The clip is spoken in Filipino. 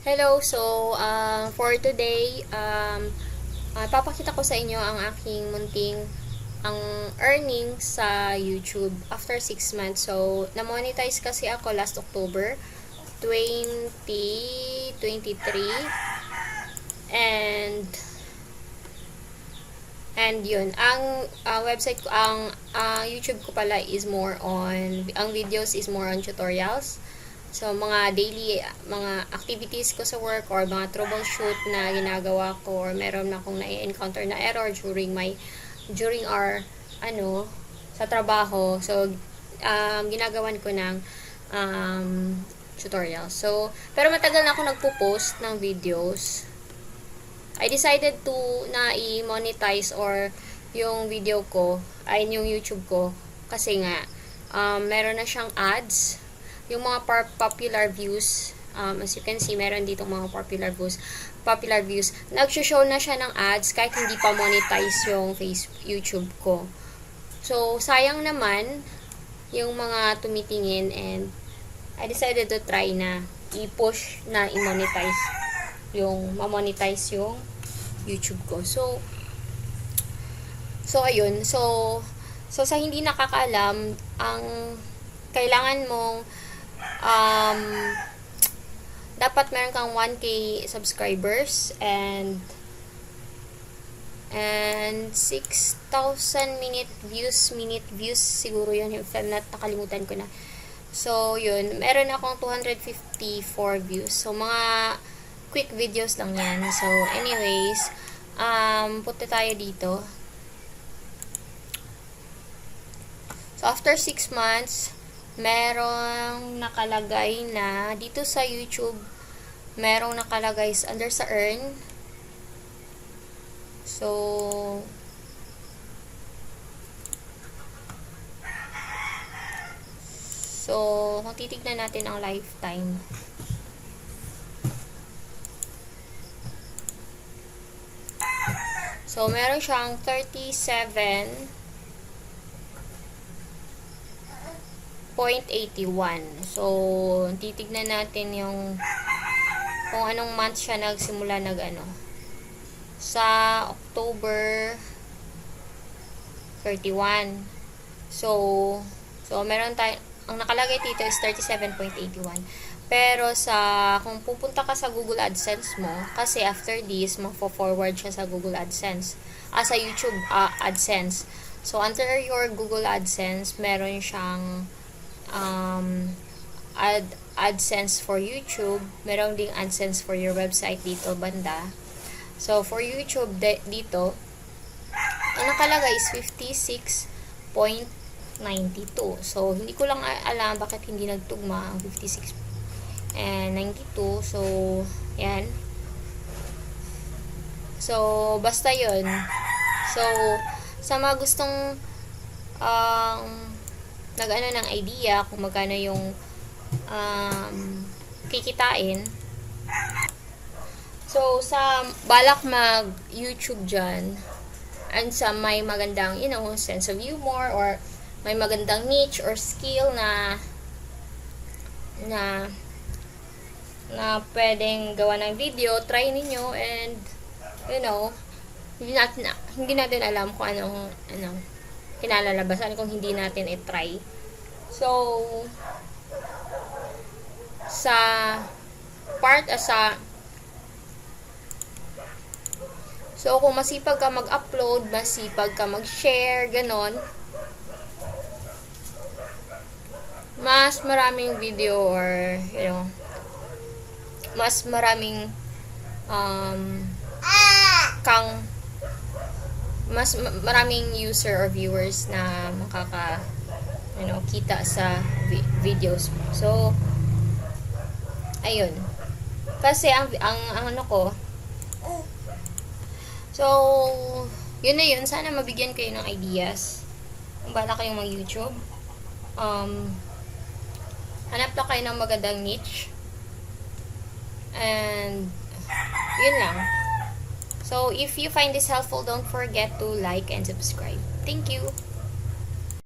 Hello, so for today, papakita ko sa inyo ang aking ang earning sa YouTube after 6 months. So, na-monetize kasi ako last October 2023 and yun, ang website ko, ang YouTube ko pala is more on, ang videos is more on tutorials. So, mga daily, mga activities ko sa work or mga troubleshoot na ginagawa ko or meron na akong na-encounter na error during our, sa trabaho. So, ginagawan ko ng tutorial. So, pero matagal na ako nagpo-post ng videos. I decided to na i-monetize or yung video ko, ay yung YouTube ko, kasi nga, meron na siyang ads. Yung mga popular views, as you can see, meron dito mga popular views. Nag-show na siya ng ads kahit hindi pa monetize yung YouTube ko. So, sayang naman yung mga tumitingin, and I decided to try na i-push na i-monetize ma-monetize yung YouTube ko. So ayun. So sa hindi nakakaalam, ang kailangan mong dapat meron kang 1K subscribers and 6,000 minute views siguro yun, if I'm not, nakalimutan ko na. So yun, meron akong 254 views. So mga quick videos lang yan. So anyways, punta tayo dito. So after 6 months, merong nakalagay na dito sa YouTube, merong nakalagay under sa earn. So kung titignan natin ang lifetime, so meron siyang 37.81. So, titignan natin yung kung anong month siya nagsimula sa October 31. So meron tayo, ang nakalagay dito is 37.81. Pero kung pupunta ka sa Google AdSense mo, kasi after this, magpo-forward siya sa Google AdSense, sa YouTube AdSense. So, under your Google AdSense, meron siyang AdSense for YouTube, meron ding AdSense for your website dito banda. So for YouTube dito, ang nakalagay is 56.92. So hindi ko lang alam bakit hindi nagtugma ang 56 and 92. So yan. So basta yun. So sa mga gustong nag-ano ng idea kung magkano yung kikitain. So, sa balak mag-YouTube dyan, and sa may magandang, sense of humor, or may magandang niche or skill na pwedeng gawa ng video, try ninyo, and, hindi natin alam kung anong kinalalabasan kung hindi natin i-try. So, so kung masipag ka mag-upload, masipag ka mag-share, ganon, mas maraming video or, mas maraming mas maraming user or viewers na kita sa videos mo. So ayun, kasi ang ko, so yun na yun. Sana mabigyan kayo ng ideas kung bala kayong mag-YouTube. Hanap na kayo ng magandang niche, and yun lang. So if you find this helpful, don't forget to like and subscribe. Thank you.